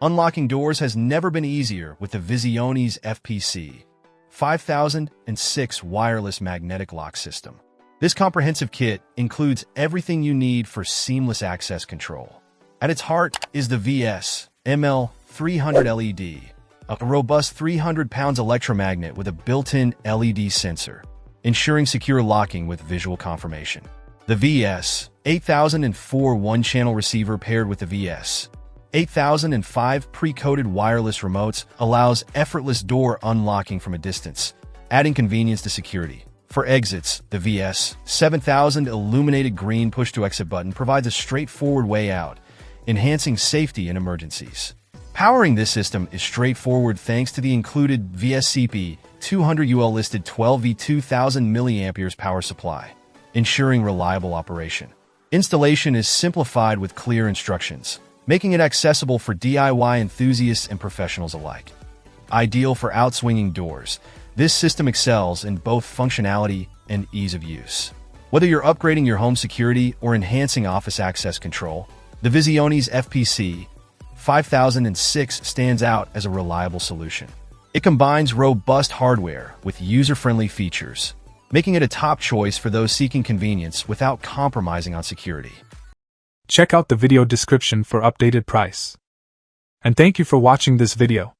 Unlocking doors has never been easier with the Visionis FPC-5006 wireless magnetic lock system. This comprehensive kit includes everything you need for seamless access control. At its heart is the VS-ML300 LED, a robust 300 pounds electromagnet with a built-in LED sensor, ensuring secure locking with visual confirmation. The VS-8004 one-channel receiver paired with the VS-8005 pre-coded wireless remotes allows effortless door unlocking from a distance, adding convenience to security. For exits, the VS-7000 illuminated green push-to-exit button provides a straightforward way out, enhancing safety in emergencies. Powering this system is straightforward thanks to the included VSCP-200UL listed 12V 2000 mAh power supply, ensuring reliable operation. Installation is simplified with clear instructions, making it accessible for DIY enthusiasts and professionals alike. Ideal for outswinging doors, this system excels in both functionality and ease of use. Whether you're upgrading your home security or enhancing office access control, the Visionis FPC-5006 stands out as a reliable solution. It combines robust hardware with user-friendly features, making it a top choice for those seeking convenience without compromising on security. Check out the video description for updated price. And thank you for watching this video.